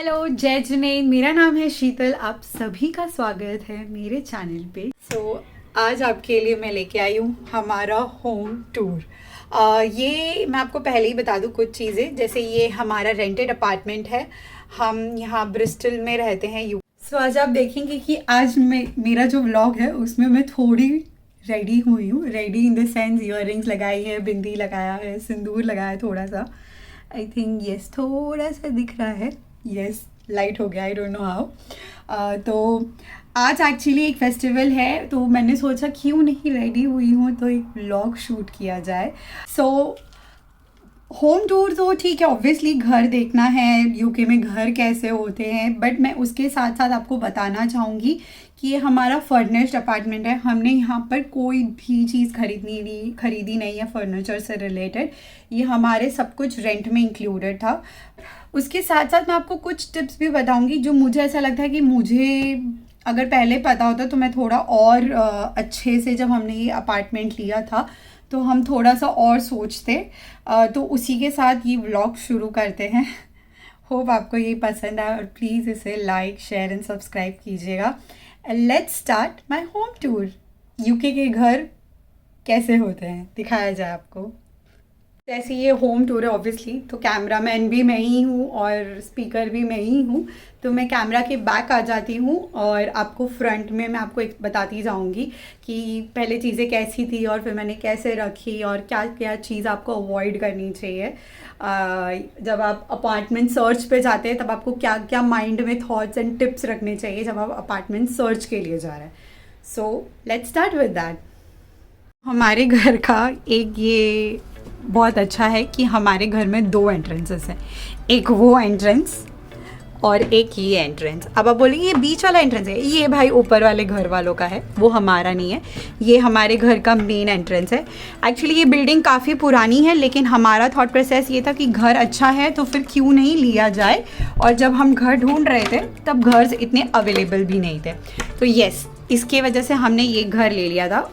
Hello जय जिनेंद्र, मेरा नाम है शीतल। आप सभी का स्वागत है मेरे चैनल पे। आज आपके लिए मैं लेके आई हूँ हमारा होम टूर। ये मैं आपको पहले ही बता दूँ कुछ चीज़ें, जैसे ये हमारा रेंटेड अपार्टमेंट है। हम यहाँ ब्रिस्टल में रहते हैं आज आप देखेंगे कि आज मेरा जो व्लॉग है उसमें मैं थोड़ी रेडी हुई हूँ। Ready in the sense earrings लगाई है, बिंदी लगाया है, सिंदूर लगाया है थोड़ा सा। आई थिंक यस थोड़ा सा दिख रहा है। यस लाइट हो गया, आई डोंट नो हाउ। तो आज एक्चुअली एक फेस्टिवल है, तो मैंने सोचा क्यों नहीं रेडी हुई हूँ तो एक व्लॉग शूट किया जाए। होम टूर तो ठीक है, ऑब्वियसली घर देखना है, यूके में घर कैसे होते हैं, बट मैं उसके साथ साथ आपको बताना चाहूँगी कि ये हमारा फर्निश्ड अपार्टमेंट है। हमने यहाँ पर कोई भी चीज़ खरीदी नहीं है फर्नीचर से रिलेटेड। ये हमारे सब कुछ रेंट में इंक्लूडेड था। उसके साथ साथ मैं आपको कुछ टिप्स भी बताऊँगी जो मुझे ऐसा लगता है कि मुझे अगर पहले पता होता तो मैं थोड़ा और अच्छे से, जब हमने ये अपार्टमेंट लिया था तो हम थोड़ा सा और सोचते। तो उसी के साथ ये व्लॉग शुरू करते हैं। होप आपको ये पसंद आए और प्लीज़ इसे लाइक शेयर एंड सब्सक्राइब कीजिएगा। Let's start my home tour. UK के घर कैसे होते हैं दिखाया जाए आपको। जैसे ये होम टूर है ऑब्वियसली, तो कैमरामैन भी मैं ही हूँ और स्पीकर भी मैं ही हूँ। तो मैं कैमरा के बैक आ जाती हूँ और आपको फ्रंट में मैं आपको एक बताती जाऊँगी कि पहले चीज़ें कैसी थी और फिर मैंने कैसे रखी और क्या क्या चीज़ आपको अवॉइड करनी चाहिए। जब आप अपार्टमेंट सर्च पे जाते हैं तब आपको क्या क्या माइंड में थॉट्स एंड टिप्स रखने चाहिए जब आप अपार्टमेंट सर्च के लिए जा रहे हैं। So let's start with that. हमारे घर का एक ये बहुत अच्छा है कि हमारे घर में दो एंट्रेंसेस हैं, एक वो एंट्रेंस और एक ये एंट्रेंस। अब आप बोलेंगे ये बीच वाला एंट्रेंस है, ये भाई ऊपर वाले घर वालों का है, वो हमारा नहीं है। ये हमारे घर का मेन एंट्रेंस है। एक्चुअली ये बिल्डिंग काफ़ी पुरानी है, लेकिन हमारा थॉट प्रोसेस ये था कि घर अच्छा है तो फिर क्यों नहीं लिया जाए। और जब हम घर ढूंढ रहे थे तब घर इतने अवेलेबल भी नहीं थे, तो येस इसके वजह से हमने ये घर ले लिया था।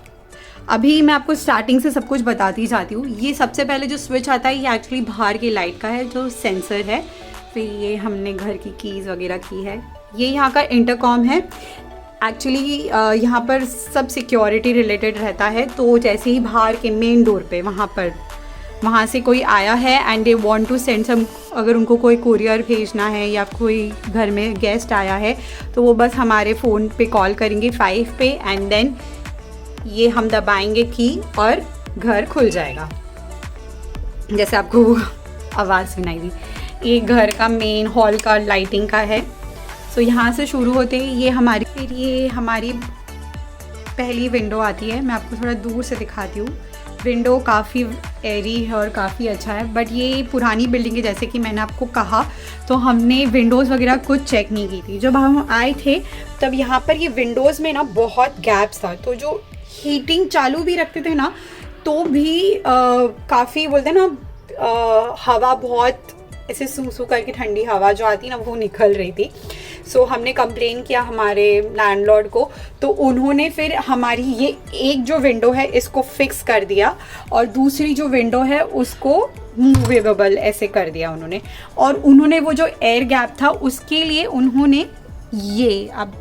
अभी मैं आपको स्टार्टिंग से सब कुछ बताती जाती हूँ। ये सबसे पहले जो स्विच आता है ये एक्चुअली बाहर की लाइट का है जो सेंसर है। फिर ये हमने घर की कीज़ वगैरह की है। ये यहाँ का इंटरकॉम है। एक्चुअली यहाँ पर सब सिक्योरिटी रिलेटेड रहता है, तो जैसे ही बाहर के मेन डोर पे वहाँ से कोई आया है and they want to send some, अगर उनको कोई कुरियर भेजना है या कोई घर में गेस्ट आया है तो वो बस हमारे फ़ोन पे कॉल करेंगे 5 पे एंड देन ये हम दबाएंगे की और घर खुल जाएगा। जैसे आपको आवाज़ सुनाई दी। ये घर का मेन हॉल का लाइटिंग का है। सो यहाँ से शुरू होते ही ये हमारी पहली विंडो आती है। मैं आपको थोड़ा दूर से दिखाती हूँ। विंडो काफ़ी एयरी है और काफ़ी अच्छा है, बट ये पुरानी बिल्डिंग है, जैसे कि मैंने आपको कहा, तो हमने विंडोज़ वगैरह कुछ चेक नहीं की थी। जब हम आए थे तब यहाँ पर ये विंडोज़ में ना बहुत गैप्स था, तो जो हीटिंग चालू भी रखते थे ना तो भी काफ़ी बोलते हैं ना हवा बहुत ऐसे सूसू करके ठंडी हवा जो आती ना वो निकल रही थी। सो हमने कंप्लेन किया हमारे लैंडलॉर्ड को, तो उन्होंने फिर हमारी ये एक जो विंडो है इसको फिक्स कर दिया और दूसरी जो विंडो है उसको मूवेबल ऐसे कर दिया उन्होंने। और उन्होंने वो जो एयर गैप था उसके लिए उन्होंने ये, अब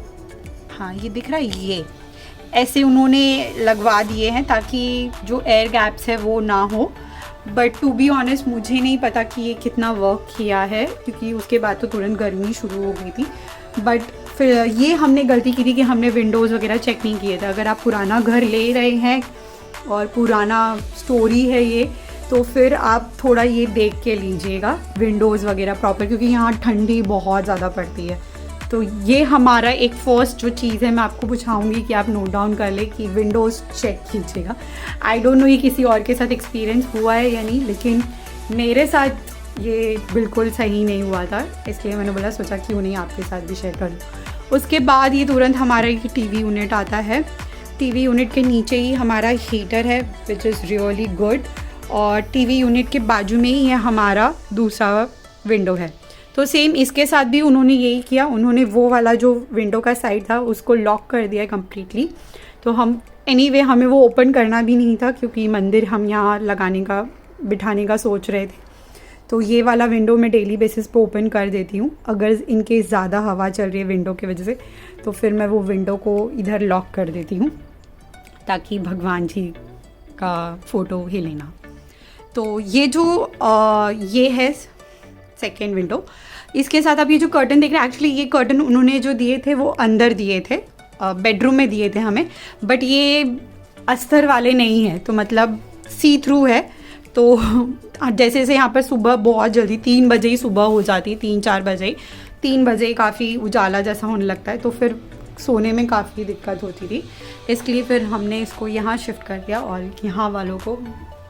हाँ ये दिख रहा है, ये ऐसे उन्होंने लगवा दिए हैं ताकि जो एयर गैप्स है वो ना हो। बट टू बी ऑनेस्ट मुझे नहीं पता कि ये कितना वर्क किया है, क्योंकि उसके बाद तो तुरंत गर्मी शुरू हो गई थी। बट फिर ये हमने गलती की थी कि हमने विंडोज़ वगैरह चेक नहीं किए थे। अगर आप पुराना घर ले रहे हैं और पुराना स्टोरी है ये, तो फिर आप थोड़ा ये देख के लीजिएगा विंडोज़ वगैरह प्रॉपर, क्योंकि यहाँ ठंडी बहुत ज़्यादा पड़ती है। तो ये हमारा एक फर्स्ट जो चीज़ है मैं आपको पूछाऊँगी कि आप नोट डाउन कर ले कि विंडोज़ चेक कीजिएगा। आई डोंट नो ये किसी और के साथ एक्सपीरियंस हुआ है या नहीं, लेकिन मेरे साथ ये बिल्कुल सही नहीं हुआ था, इसलिए मैंने बोला सोचा क्यों नहीं आपके साथ भी शेयर कर लूँ। उसके बाद ये तुरंत हमारा ये टीवी यूनिट आता है। टीवी यूनिट के नीचे ही हमारा हीटर है विच इज़ रियली गुड, और टीवी यूनिट के बाजू में ही है हमारा दूसरा विंडो है। तो सेम इसके साथ भी उन्होंने यही किया, उन्होंने वो वाला जो विंडो का साइड था उसको लॉक कर दिया कम्प्लीटली। तो हम एनीवे हमें वो ओपन करना भी नहीं था, क्योंकि मंदिर हम यहाँ बिठाने का सोच रहे थे। तो ये वाला विंडो मैं डेली बेसिस पे ओपन कर देती हूँ। अगर इनके ज़्यादा हवा चल रही है विंडो की वजह से तो फिर मैं वो विंडो को इधर लॉक कर देती हूँ ताकि भगवान जी का फ़ोटो हिले ना। तो ये जो ये है सेकेंड विंडो। इसके साथ आप ये जो कर्टन देख रहे हैं, एक्चुअली ये कर्टन उन्होंने जो दिए थे वो अंदर दिए थे, बेडरूम में दिए थे हमें, बट ये अस्तर वाले नहीं है, तो मतलब सी थ्रू है। तो जैसे जैसे यहाँ पर सुबह बहुत जल्दी 3 बजे ही सुबह हो जाती, 3-4 बजे, 3 बजे काफ़ी उजाला जैसा होने लगता है, तो फिर सोने में काफ़ी दिक्कत होती थी, इसलिए फिर हमने इसको यहाँ शिफ्ट कर दिया और यहाँ वालों को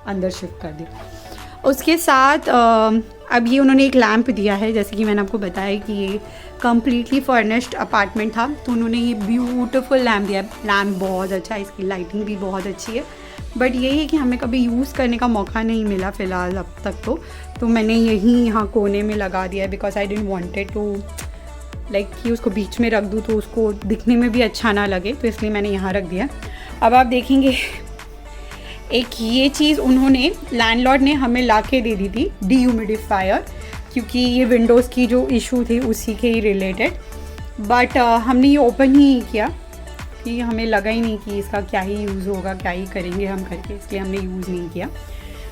अंदर शिफ्ट कर दिया। उसके साथ अब ये उन्होंने एक लैंप दिया है, जैसे कि मैंने आपको बताया कि ये कम्प्लीटली फर्निश्ड अपार्टमेंट था, तो उन्होंने ये ब्यूटीफुल लैंप दिया। लैंप बहुत अच्छा है, इसकी लाइटिंग भी बहुत अच्छी है, बट यही है कि हमें कभी यूज़ करने का मौका नहीं मिला फ़िलहाल अब तक। तो मैंने यहीं यहाँ कोने में लगा दिया है, because I didn't wanted to like कि उसको बीच में रख दूँ तो उसको दिखने में भी अच्छा ना लगे, तो इसलिए मैंने यहाँ रख दिया। अब आप देखेंगे एक ये चीज़ उन्होंने लैंडलॉर्ड ने हमें ला के दे दी थी, डीह्यूमिडिफायर, क्योंकि ये विंडोज़ की जो इशू थी उसी के ही रिलेटेड, बट हमने ये ओपन ही किया कि हमें लगा ही नहीं कि इसका क्या ही यूज़ होगा, क्या ही करेंगे हम करके, इसलिए हमने यूज़ नहीं किया।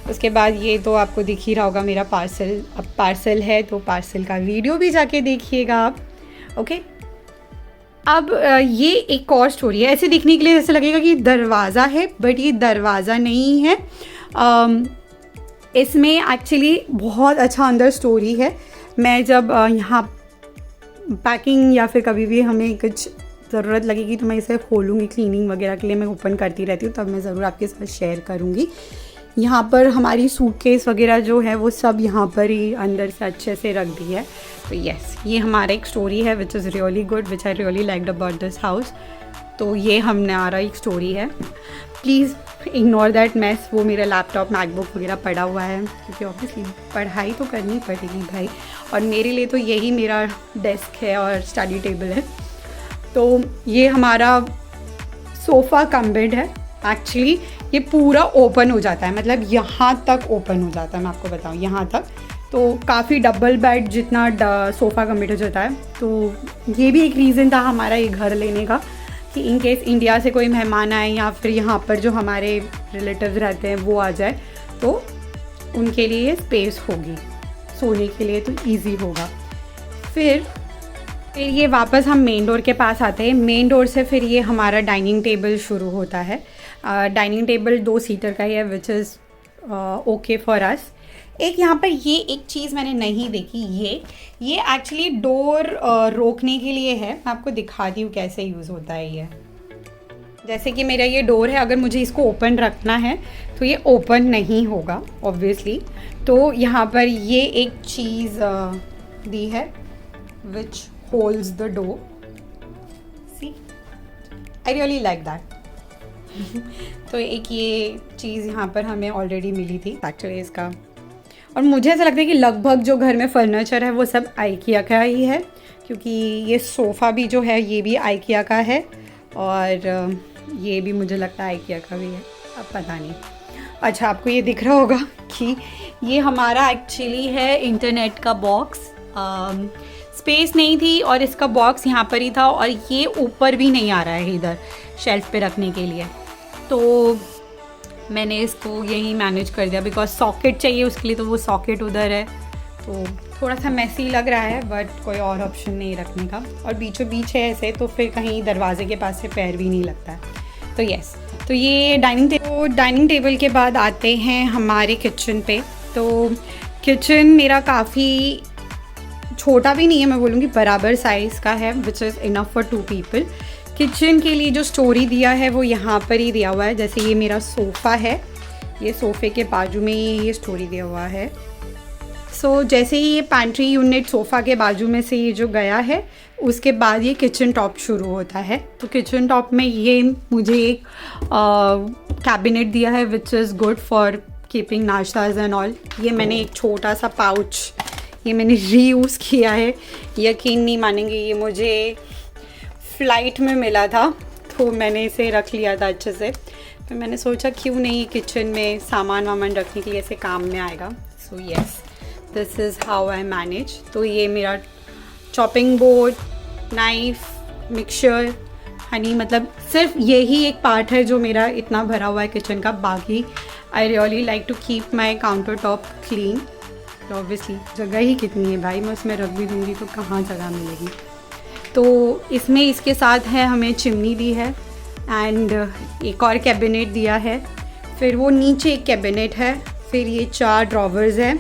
उसके बाद ये तो आपको दिख ही रहा होगा मेरा पार्सल, अब पार्सल है तो पार्सल का वीडियो भी जाके देखिएगा आप। ओके, अब ये एक और स्टोरी है। ऐसे दिखने के लिए जैसे लगेगा कि दरवाज़ा है, बट ये दरवाज़ा नहीं है। इसमें एक्चुअली बहुत अच्छा अंदर स्टोरी है। मैं जब यहाँ पैकिंग या फिर कभी भी हमें कुछ ज़रूरत लगेगी तो मैं इसे खोलूँगी, क्लीनिंग वगैरह के लिए मैं ओपन करती रहती हूँ, तब मैं ज़रूर आपके साथ शेयर करूँगी। यहाँ पर हमारी सूटकेस वगैरह जो है वो सब यहाँ पर ही अंदर से अच्छे से रख दी है। तो यस, ये हमारा एक स्टोरी है which is really good, which I really liked about this house. तो ये हमारा एक स्टोरी है। प्लीज़ इग्नोर दैट मैस, वो मेरा लैपटॉप मैकबुक वगैरह पड़ा हुआ है, क्योंकि ऑब्वियसली पढ़ाई तो करनी पड़ेगी भाई, और मेरे लिए तो यही मेरा डेस्क है और स्टडी टेबल है। तो ये हमारा सोफ़ा कम बेड है। एक्चुअली ये पूरा ओपन हो जाता है, मतलब यहाँ तक ओपन हो जाता है, मैं आपको बताऊँ यहाँ तक। तो काफ़ी डबल बेड जितना सोफ़ा कम बेड हो जाता है। तो ये भी एक रीज़न था हमारा ये घर लेने का, कि इन केस इंडिया से कोई मेहमान आए या फिर यहाँ पर जो हमारे रिलेटिव्स रहते हैं वो आ जाए, तो उनके लिए ये स्पेस होगी, सोने के लिए तो ईजी होगा। फिर ये वापस हम मेन डोर के पास आते हैं। मेन डोर से फिर ये हमारा डाइनिंग टेबल शुरू होता है। डाइनिंग टेबल 2 सीटर का ही है, which is okay for us. एक यहाँ पर ये एक चीज़ मैंने नहीं देखी, ये एक्चुअली डोर रोकने के लिए है। मैं आपको दिखाती हूँ कैसे यूज़ होता है ये। जैसे कि मेरा ये डोर है, अगर मुझे इसको ओपन रखना है तो ये ओपन नहीं होगा ऑब्वियसली। तो यहाँ पर ये एक चीज़ दी है which holds the door. See, I really like that. तो एक ये चीज़ यहाँ पर हमें ऑलरेडी मिली थी एक्चुअली इसका, और मुझे ऐसा लगता है कि लगभग जो घर में फर्नीचर है वो सब आइकिया का ही है, क्योंकि ये सोफ़ा भी जो है ये भी आइकिया का है, और ये भी मुझे लगता है आइकिया का भी है, अब पता नहीं। अच्छा, आपको ये दिख रहा होगा कि ये हमारा एक्चुअली है इंटरनेट का बॉक्स। स्पेस नहीं थी और इसका बॉक्स यहाँ पर ही था, और ये ऊपर भी नहीं आ रहा है इधर शेल्फ पे रखने के लिए, तो मैंने इसको यहीं मैनेज कर दिया। बिकॉज सॉकेट चाहिए उसके लिए, तो वो सॉकेट उधर है, तो थोड़ा सा मैसी लग रहा है, बट कोई और ऑप्शन नहीं रखने का। और बीचों बीच है ऐसे, तो फिर कहीं दरवाजे के पास से पैर भी नहीं लगता है। तो यस, तो ये डाइनिंग टेबल के बाद आते हैं हमारे किचन पे। तो किचन मेरा काफ़ी छोटा भी नहीं है, मैं बोलूँगी बराबर साइज़ का है, which is enough for 2 people. Kitchen के लिए जो स्टोरी दिया है वो यहाँ पर ही दिया हुआ है। जैसे ये मेरा सोफ़ा है, ये सोफ़े के बाजू में ये स्टोरी दिया हुआ है। सो जैसे ही ये पैंट्री यूनिट सोफ़ा के बाजू में से ये जो गया है, उसके बाद ये किचन टॉप शुरू होता है। तो किचन टॉप में ये मुझे एक कैबिनेट दिया है which is good for keeping नाश्ताज एंड ऑल। ये मैंने एक छोटा सा पाउच, ये मैंने रीयूज़ किया है, यकीन नहीं मानेंगे, ये मुझे फ़्लाइट में मिला था, तो मैंने इसे रख लिया था अच्छे से। तो मैंने सोचा क्यों नहीं किचन में सामान वामान रखने के लिए ऐसे काम में आएगा। So yes, this is how I manage. तो ये मेरा chopping board, knife, mixture, Honey, मतलब सिर्फ यही एक पार्ट है जो मेरा इतना भरा हुआ है किचन का। बाकी I really like to keep my counter top clean. तो ऑब्वियसली जगह ही कितनी है भाई, मैं उसमें रख भी दूँगी तो कहाँ जगह मिलेगी। तो इसमें इसके साथ है हमें चिमनी दी है एंड एक और कैबिनेट दिया है। फिर वो नीचे एक कैबिनेट है। फिर ये 4 ड्रॉवर्स हैं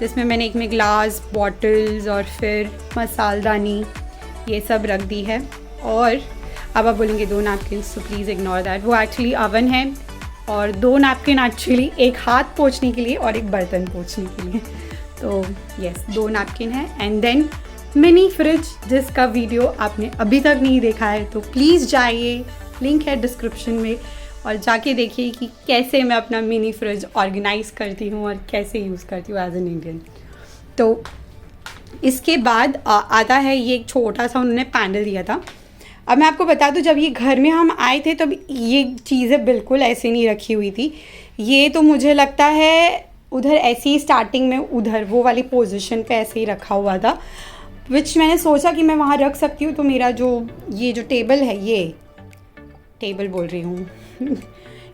जिसमें मैंने एक में ग्लास, बॉटल्स और फिर मसालदानी ये सब रख दी है। और अब आप बोलेंगे 2 नैपकिन्स, तो प्लीज़ इग्नोर दैट। वो एक्चुअली अवन है और 2 नैपकिन एक्चुअली एक हाथ पोंछने के लिए और एक बर्तन पोंछने के लिए। तो यस, 2 नैपकिन है। एंड देन मिनी फ्रिज, जिसका वीडियो आपने अभी तक नहीं देखा है तो प्लीज़ जाइए, लिंक है डिस्क्रिप्शन में, और जाके देखिए कि कैसे मैं अपना मिनी फ्रिज ऑर्गेनाइज़ करती हूँ और कैसे यूज़ करती हूँ एज एन इंडियन। तो इसके बाद आता है ये एक छोटा सा उन्होंने पैनल दिया था। अब मैं आपको बता दूँ, जब ये घर में हम आए थे तब ये चीज़ें बिल्कुल ऐसे नहीं रखी हुई थी। ये तो मुझे लगता है उधर ऐसे ही स्टार्टिंग में उधर वो वाली पोजीशन पे ऐसे ही रखा हुआ था, विच मैंने सोचा कि मैं वहाँ रख सकती हूँ। तो मेरा ये जो टेबल है, ये टेबल बोल रही हूँ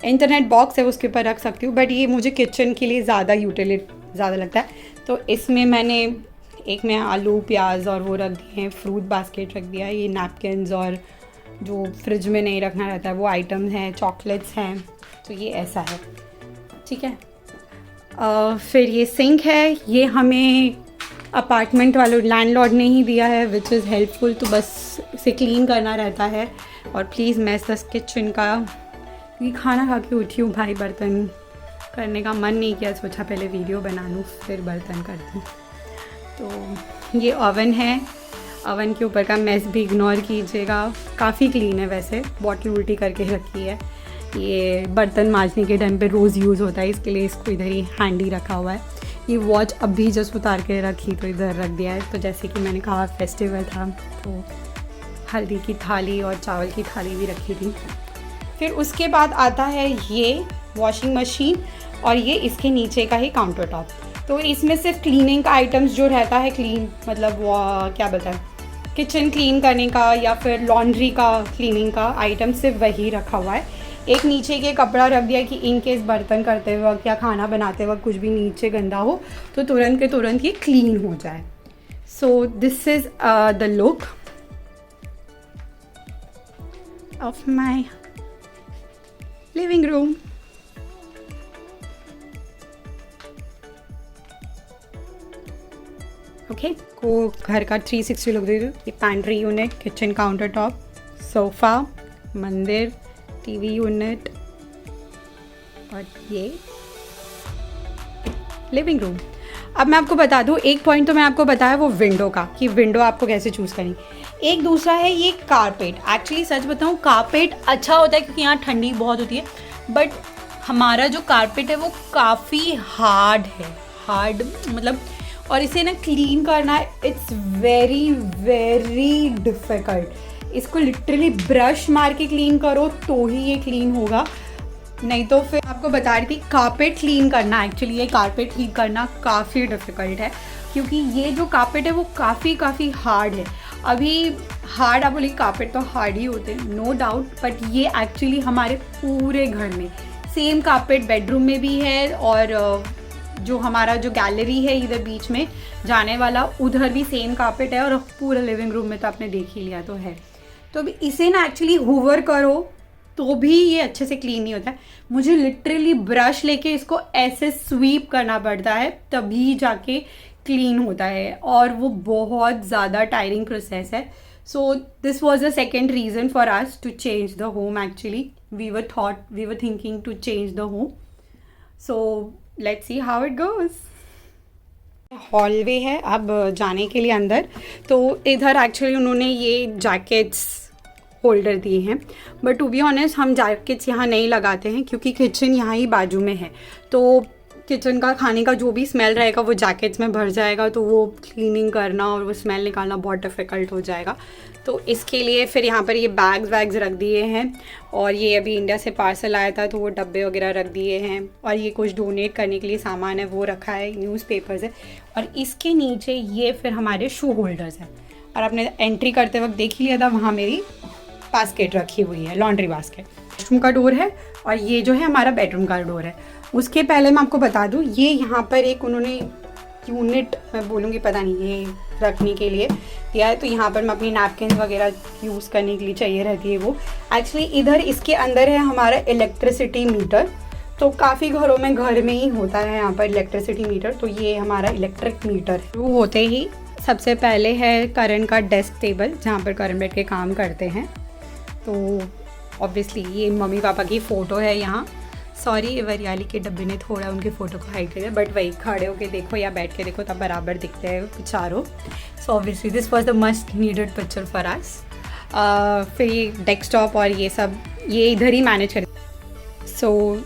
इंटरनेट बॉक्स है, उसके ऊपर रख सकती हूँ। बट ये मुझे किचन के लिए ज़्यादा ज़्यादा लगता है। तो इसमें मैंने एक में आलू, प्याज और वो रख दिए हैं, फ्रूट बास्केट रख दिया है, ये नैपकिन्स और जो फ्रिज में नहीं रखना रहता है वो आइटम्स हैं, चॉकलेट्स हैं। तो ये ऐसा है, ठीक है। फिर ये सिंक है, ये हमें अपार्टमेंट वालों लैंडलॉर्ड ने ही दिया है, विच इज़ हेल्पफुल। तो बस इसे क्लीन करना रहता है। और प्लीज़ मैस द किचन का, ये खाना खा के उठी हूँ भाई, बर्तन करने का मन नहीं किया, सोचा पहले वीडियो बना लूँ फिर बर्तन कर दूँ। तो ये ओवन है, ओवन के ऊपर का मेस भी इग्नोर कीजिएगा, काफ़ी क्लीन है वैसे, बॉटल उल्टी करके रखी है। ये बर्तन मांजने के टाइम पे रोज़ यूज़ होता है, इसके लिए इसको इधर ही हैंडी रखा हुआ है। ये वॉच अभी जस्ट उतार के रखी तो इधर रख दिया है। तो जैसे कि मैंने कहा फेस्टिवल था तो हल्दी की थाली और चावल की थाली भी रखी थी। फिर उसके बाद आता है ये वॉशिंग मशीन और ये इसके नीचे का ही काउंटर टॉप। तो इसमें सिर्फ क्लीनिंग का आइटम्स जो रहता है, क्लीन मतलब क्या बताएं, किचन क्लीन करने का या फिर लॉन्ड्री का क्लीनिंग का आइटम सिर्फ वही रखा हुआ है। एक नीचे के कपड़ा रख दिया कि इन केस बर्तन करते वक्त या खाना बनाते वक्त कुछ भी नीचे गंदा हो तो तुरंत के तुरंत ये क्लीन हो जाए। So this is the look of my living room. Okay, को घर का 360 लुक दे दो। ये pantry unit, kitchen counter top, sofa, मंदिर, टीवी यूनिट और ये लिविंग रूम। अब मैं आपको बता दूँ, एक पॉइंट तो मैं आपको बताया वो विंडो का, कि विंडो आपको कैसे चूज़ करनी। एक दूसरा है ये कारपेट। एक्चुअली सच बताऊँ, कारपेट अच्छा होता है क्योंकि यहाँ ठंडी बहुत होती है, बट हमारा जो कारपेट है वो काफ़ी हार्ड है, हार्ड मतलब, और इसे ना क्लीन करना इट्स वेरी वेरी डिफ़िकल्ट। इसको लिटरली ब्रश मार के क्लीन करो तो ही ये क्लीन होगा, नहीं तो फिर आपको बता रही थी कारपेट क्लीन करना, एक्चुअली ये कारपेट क्लीन करना काफ़ी डिफ़िकल्ट है क्योंकि ये जो कारपेट है वो काफ़ी हार्ड है। अभी हार्ड आप बोले कारपेट तो हार्ड ही होते हैं, नो डाउट, बट ये एक्चुअली हमारे पूरे घर में सेम कारपेट बेडरूम में भी है और जो हमारा जो गैलरी है इधर बीच में जाने वाला उधर भी सेम कारपेट है और पूरा लिविंग रूम में तो आपने देख ही लिया तो है। तो अभी इसे ना एक्चुअली हूवर करो तो भी ये अच्छे से क्लीन नहीं होता है। मुझे लिटरली ब्रश लेके इसको ऐसे स्वीप करना पड़ता है तभी जाके क्लीन होता है और वो बहुत ज़्यादा टायरिंग प्रोसेस है। So this was the second reason for us to change the home. Actually we were thinking to change the home, so let's see how it goes. Hallway है अब जाने के लिए अंदर, तो इधर एक्चुअली उन्होंने ये जैकेट्स होल्डर दिए हैं, बट टू बी ऑनेस्ट हम जैकेट्स यहाँ नहीं लगाते हैं क्योंकि किचन यहाँ ही बाजू में है। तो किचन का खाने का जो भी स्मेल रहेगा वो जैकेट्स में भर जाएगा, तो वो क्लीनिंग करना और वो स्मेल निकालना बहुत डिफ़िकल्ट हो जाएगा। तो इसके लिए फिर यहाँ पर ये बैग्स वैग्स रख दिए हैं, और ये अभी इंडिया से पार्सल आया था तो वो डब्बे वगैरह रख दिए हैं, और ये कुछ डोनेट करने के लिए सामान है वो रखा है, न्यूज़पेपर्स है, और इसके नीचे ये फिर हमारे शू होल्डर्स हैं। और आपने एंट्री करते वक्त देख ही लिया था, वहाँ मेरी बास्केट रखी हुई है, लॉन्ड्री बास्केट। वॉशरूम का डोर है, और ये जो है हमारा बेडरूम का डोर है। उसके पहले मैं आपको बता दूँ, ये यहाँ पर एक उन्होंने यूनिट, मैं बोलूँगी पता नहीं, ये रखने के लिए दिया है। तो यहाँ पर मैं अपनी नैपकिन वगैरह यूज़ करने के लिए चाहिए रहती है वो। एक्चुअली इधर इसके अंदर है हमारा इलेक्ट्रिसिटी मीटर, तो काफ़ी घरों में घर में ही होता है यहाँ पर इलेक्ट्रिसिटी मीटर। तो ये हमारा इलेक्ट्रिक मीटर है। वो होते ही सबसे पहले है करण का डेस्क टेबल, जहाँ पर करण बैठ के काम करते हैं। तो ऑब्वियसली ये मम्मी पापा की फ़ोटो है यहाँ। सॉरी, वरियाली के डब्बे ने थोड़ा उनकी फ़ोटो को हाइड कर दिया, बट वही खड़े होके देखो या बैठ के देखो तब बराबर दिखते हैं चारों। So obviously this was the must needed picture for us. फिर ये डेस्कटॉप और ये सब ये इधर ही मैनेज कर। सो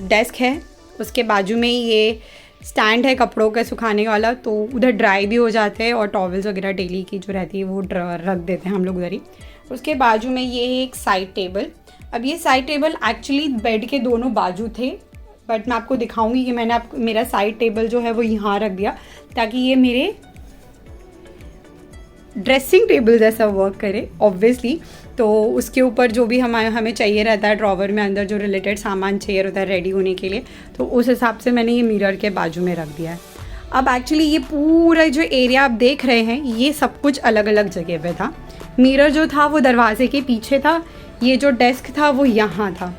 डेस्क है, उसके बाजू में ही ये स्टैंड है कपड़ों के सुखाने वाला, तो उधर ड्राई भी हो जाते हैं, और टॉवल्स वगैरह डेली की जो रहती है वो रख देते हैं हम लोग उधर ही। उसके बाजू में ये एक साइड टेबल। अब ये साइड टेबल एक्चुअली बेड के दोनों बाजू थे, बट मैं आपको दिखाऊंगी कि मैंने मेरा साइड टेबल जो है वो यहाँ रख दिया, ताकि ये मेरे ड्रेसिंग टेबल जैसा वर्क करे ऑब्वियसली। तो उसके ऊपर जो भी हमें चाहिए रहता है ड्रॉवर में अंदर जो रिलेटेड सामान चाहिए रहता है रेडी होने के लिए, तो उस हिसाब से मैंने ये मिरर के बाजू में रख दिया है। अब एक्चुअली ये पूरा जो एरिया आप देख रहे हैं ये सब कुछ अलग अलग जगह पे था। मिरर जो था वो दरवाजे के पीछे था, ये जो डेस्क था वो यहाँ था,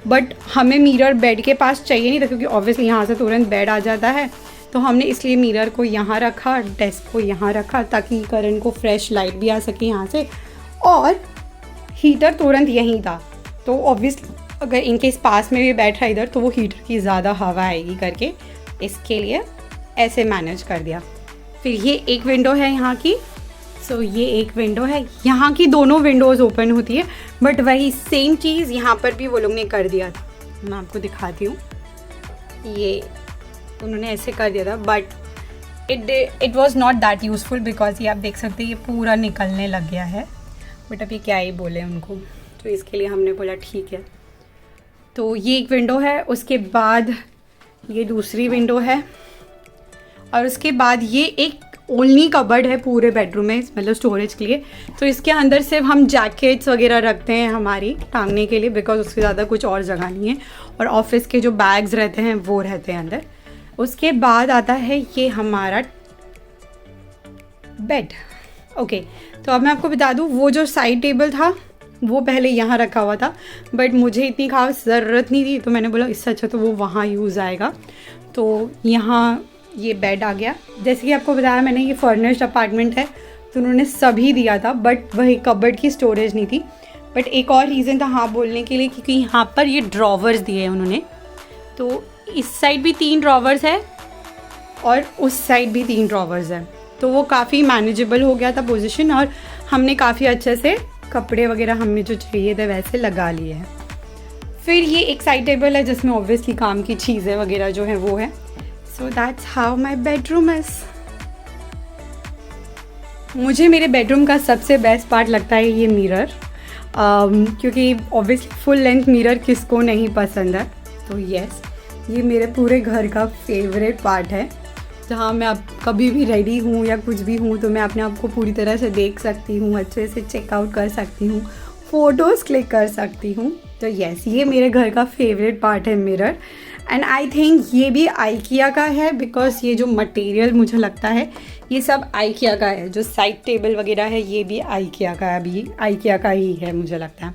बट हमें मिरर बेड के पास चाहिए नहीं था, क्योंकि ऑब्वियसली यहाँ से तुरंत बेड आ जाता है। तो हमने इसलिए मिरर को यहाँ रखा, डेस्क को यहाँ रखा, ताकि करण को फ्रेश लाइट भी आ सके यहाँ से, और हीटर तुरंत यहीं था। तो ऑब्वियसली अगर इनके पास में भी बैठा इधर तो वो हीटर की ज़्यादा हवा आएगी करके, इसके लिए ऐसे मैनेज कर दिया। फिर ये एक विंडो है यहाँ की। सो ये एक विंडो है, यहाँ की दोनों विंडोज़ ओपन होती है, बट वही सेम चीज़ यहाँ पर भी वो लोग ने कर दिया था। मैं आपको दिखाती हूँ, ये उन्होंने ऐसे कर दिया था, but it was not that useful, because ये आप देख सकते हैं ये पूरा निकलने लग गया है। बट अभी क्या ही बोले उनको, तो इसके लिए हमने बोला ठीक है। तो ये एक विंडो है, उसके बाद ये दूसरी विंडो है, और उसके बाद ये एक ओनली कबर्ड है पूरे बेडरूम में, मतलब स्टोरेज के लिए। तो इसके अंदर सिर्फ हम जैकेट्स वगैरह रखते हैं हमारी टांगने के लिए, बिकॉज उससे ज़्यादा कुछ और जगह नहीं है, और ऑफिस के जो बैग्स रहते हैं वो रहते हैं अंदर। उसके बाद आता है ये हमारा बेड। ओके, तो अब मैं आपको बता दूँ, वो जो साइड टेबल था वो पहले यहाँ रखा हुआ था, बट मुझे इतनी खास ज़रूरत नहीं थी, तो मैंने बोला इससे अच्छा तो वो वहाँ यूज़ आएगा। तो यहाँ ये बेड आ गया। जैसे कि आपको बताया मैंने, ये फर्निश्ड अपार्टमेंट है, तो उन्होंने सभी दिया था, बट वही कबर्ड की स्टोरेज नहीं थी। बट एक और रीज़न था हाँ बोलने के लिए, क्योंकि यहाँ पर ये ड्रॉवर्स दिए हैं उन्होंने। तो इस साइड भी 3 ड्रॉवर्स है, और उस साइड भी 3 ड्रॉवर्स है, तो वो काफ़ी मैनेजेबल हो गया था पोजीशन, और हमने काफ़ी अच्छे से कपड़े वगैरह हमें जो चाहिए थे वैसे लगा लिए हैं। फिर ये एक साइड टेबल है जिसमें ऑब्वियसली काम की चीज़ें वगैरह जो है वो है। So that's how my bedroom is. मुझे मेरे बेडरूम का सबसे बेस्ट पार्ट लगता है ये मिरर, क्योंकि ऑब्वियसली फुल लेंथ मिरर किसको नहीं पसंद है। तो यस, ये मेरे पूरे घर का फेवरेट पार्ट है, जहाँ मैं अब कभी भी रेडी हूँ या कुछ भी हूँ तो मैं अपने आप को पूरी तरह से देख सकती हूँ, अच्छे से चेकआउट कर सकती हूँ, फ़ोटोज़ क्लिक कर सकती हूँ। तो यस, ये मेरे घर का फेवरेट पार्ट है मिरर। एंड आई थिंक ये भी आइकिया का है, बिकॉज ये जो मटेरियल मुझे लगता है ये सब आइकिया का है। जो साइड टेबल वगैरह है ये भी आइकिया का है, अभी आइकिया का ही है मुझे लगता है।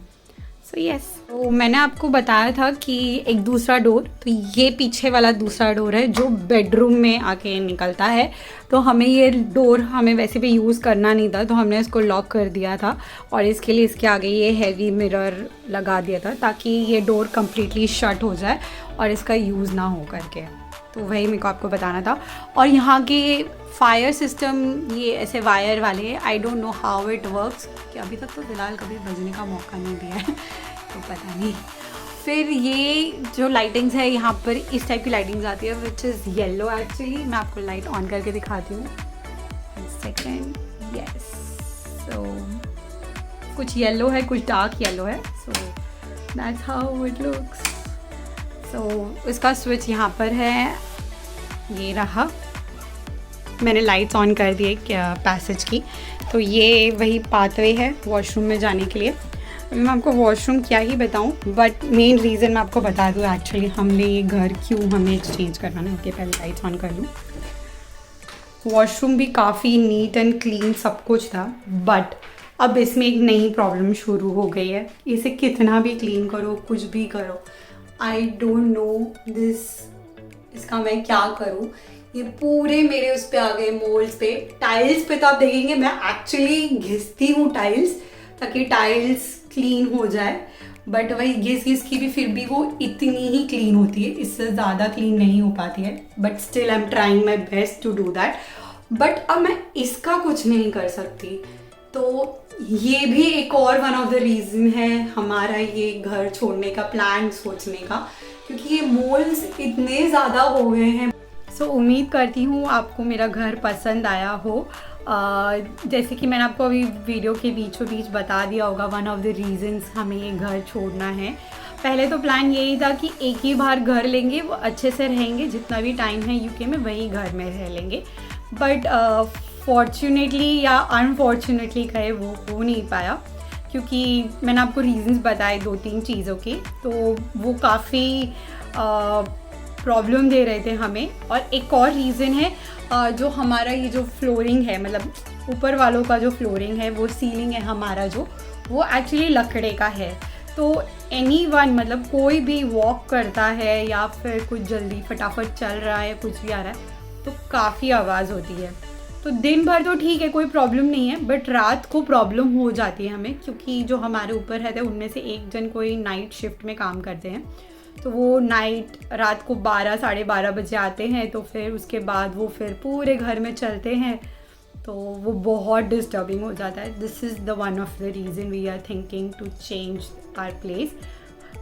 सो यस, तो मैंने आपको बताया था कि एक दूसरा डोर, तो ये पीछे वाला दूसरा डोर है जो बेडरूम में आके निकलता है। तो हमें ये डोर हमें वैसे भी यूज़ करना नहीं था, तो हमने इसको लॉक कर दिया था, और इसके लिए इसके आगे ये हैवी मिरर लगा दिया था ताकि ये डोर कम्प्लीटली शट हो जाए और इसका यूज़ ना हो करके। तो वही मेरे को आपको बताना था। और यहाँ के फायर सिस्टम ये ऐसे वायर वाले, I don't know how it works, कि अभी तक तो फ़िलहाल कभी बजने का मौका नहीं दिया है तो पता नहीं। फिर ये जो लाइटिंग्स है यहाँ पर इस टाइप की लाइटिंग्स आती है विच इज़ येलो एक्चुअली। मैं आपको लाइट ऑन करके दिखाती हूँ, सेकेंड, यस। सो कुछ येलो है, कुछ डार्क येलो है, so that's how it looks. So इसका स्विच यहाँ पर है, ये रहा। मैंने लाइट्स ऑन कर दिए क्या पैसेज की, तो ये वही पाथवे है वॉशरूम में जाने के लिए। अभी मैं आपको वॉशरूम क्या ही बताऊं, बट मेन रीज़न मैं आपको बता दूं एक्चुअली हमने ये घर क्यों हमें एक्सचेंज करवाना है। ओके, पहले लाइट्स ऑन कर लूँ। वॉशरूम भी काफ़ी नीट एंड क्लीन सब कुछ था, बट अब इसमें एक नई प्रॉब्लम शुरू हो गई है। इसे कितना भी क्लीन करो, कुछ भी करो, आई डोंट नो दिस, इसका मैं क्या करूँ। ये पूरे मेरे उस पे आ गए, मोल्ड्स पे, टाइल्स पे। तो आप देखेंगे मैं एक्चुअली घिसती हूँ टाइल्स ताकि टाइल्स क्लीन हो जाए, बट वही घिस की भी फिर भी वो इतनी ही क्लीन होती है, इससे ज़्यादा क्लीन नहीं हो पाती है। But still I am trying my best to do that. But अब मैं इसका कुछ नहीं कर सकती, तो ये भी एक और वन ऑफ द रीज़न है हमारा ये घर छोड़ने का प्लान सोचने का, क्योंकि ये मोल्स इतने ज़्यादा हो गए हैं। सो उम्मीद करती हूँ आपको मेरा घर पसंद आया हो। जैसे कि मैंने आपको अभी वीडियो के बीचों बीच बता दिया होगा, वन ऑफ द रीज़न्स हमें ये घर छोड़ना है। पहले तो प्लान यही था कि एक ही बार घर लेंगे, वो अच्छे से रहेंगे, जितना भी टाइम है यूके में वही घर में रह लेंगे। बट फॉर्चुनेटली या अनफॉर्चुनेटली कहे, वो हो नहीं पाया, क्योंकि मैंने आपको रीज़न्स बताए 2-3 चीज़ों के, तो वो काफ़ी प्रॉब्लम दे रहे थे हमें। और एक और रीज़न है, जो हमारा ये जो फ्लोरिंग है, मतलब ऊपर वालों का जो फ्लोरिंग है, वो सीलिंग है हमारा जो, वो एक्चुअली लकड़े का है। तो एनीवन, मतलब कोई भी वॉक करता है या फिर कुछ जल्दी फटाफट चल रहा है, कुछ भी आ रहा है, तो काफ़ी आवाज़ होती है। तो दिन भर तो ठीक है, कोई प्रॉब्लम नहीं है, बट रात को प्रॉब्लम हो जाती है हमें, क्योंकि जो हमारे ऊपर रहते हैं उनमें से एक जन कोई नाइट शिफ्ट में काम करते हैं, तो वो नाइट रात को 12-12:30 बजे आते हैं, तो फिर उसके बाद वो फिर पूरे घर में चलते हैं, तो वो बहुत डिस्टर्बिंग हो जाता है। This is the one of the reason we are thinking to change our place.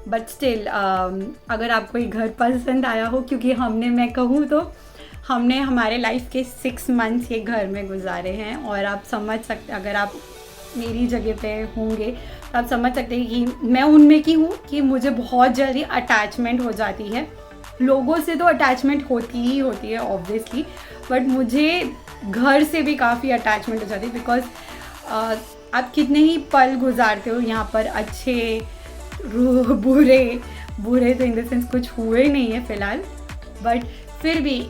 But still अगर आपको ये घर पसंद आया हो, क्योंकि हमने, मैं कहूँ तो हमने हमारे लाइफ के 6 मंथ्स ये घर में गुजारे हैं, और आप समझ सकते, अगर आप मेरी जगह पे होंगे तो आप समझ सकते हैं कि मैं उनमें की हूँ कि मुझे बहुत जल्दी अटैचमेंट हो जाती है। लोगों से तो अटैचमेंट होती ही होती है ऑब्वियसली, बट मुझे घर से भी काफ़ी अटैचमेंट हो जाती है, बिकॉज आप कितने ही पल गुजारते हो यहाँ पर, अच्छे बुरे तो इन द सेंस कुछ हुए नहीं है फ़िलहाल, बट फिर भी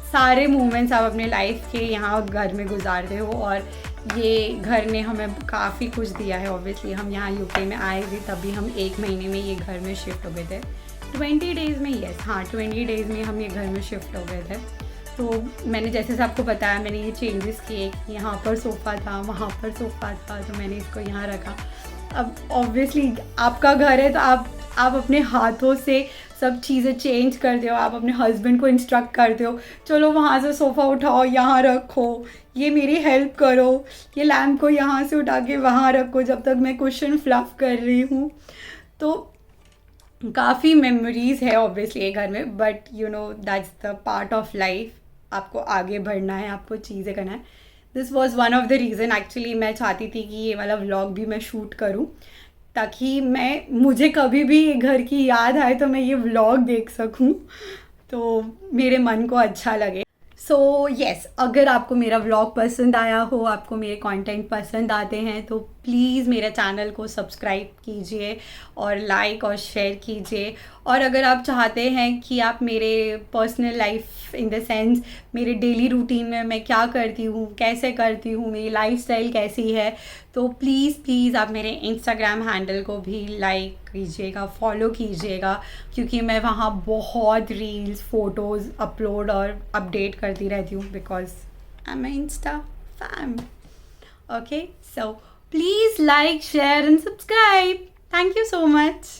सारे मोमेंट्स आप अपने लाइफ के यहाँ घर में गुजारते हो, और ये घर ने हमें काफ़ी कुछ दिया है। ऑब्वियसली हम यहाँ यूके में आए थे, तभी हम 1 महीने में ये घर में शिफ्ट हो गए थे, 20 डेज़ में, यस हाँ 20 डेज़ में हम ये घर में शिफ्ट हो गए थे। तो मैंने जैसे से आपको बताया, मैंने ये चेंजेस किए, यहाँ पर सोफ़ा था, वहाँ पर सोफ़ा था, तो मैंने इसको यहाँ रखा। अब ऑब्वियसली आपका घर है, तो आप अपने हाथों से सब चीज़ें चेंज करते हो, आप अपने हस्बैंड को इंस्ट्रक्ट करते हो, चलो वहाँ से सोफ़ा उठाओ, यहाँ रखो, ये मेरी हेल्प करो, ये लैम्प को यहाँ से उठा के वहाँ रखो जब तक मैं कुशन फ्लफ़ कर रही हूँ। तो काफ़ी मेमोरीज़ है ऑब्वियसली ये घर में, but you know that's the part of life. आपको आगे बढ़ना है, आपको चीज़ें करना है। This was one of the reason actually मैं चाहती थी कि ये वाला व्लॉग भी मैं शूट करूँ, ताकि मुझे कभी भी घर की याद आए तो मैं ये व्लॉग देख सकूं, तो मेरे मन को अच्छा लगे। सो येस, अगर आपको मेरा व्लॉग पसंद आया हो, आपको मेरे कंटेंट पसंद आते हैं, तो प्लीज़ मेरे चैनल को सब्सक्राइब कीजिए और लाइक और शेयर कीजिए। और अगर आप चाहते हैं कि आप मेरे personal life in the sense मेरे डेली रूटीन में मैं क्या करती हूँ, कैसे करती हूँ, मेरी लाइफस्टाइल कैसी है, तो प्लीज़ आप मेरे इंस्टाग्राम हैंडल को भी लाइक कीजिएगा, फॉलो कीजिएगा, क्योंकि मैं वहाँ बहुत रील्स, फ़ोटोज़ अपलोड और अपडेट करती रहती हूँ, because I am Insta fam. Okay, so please like, share and subscribe. Thank you so much.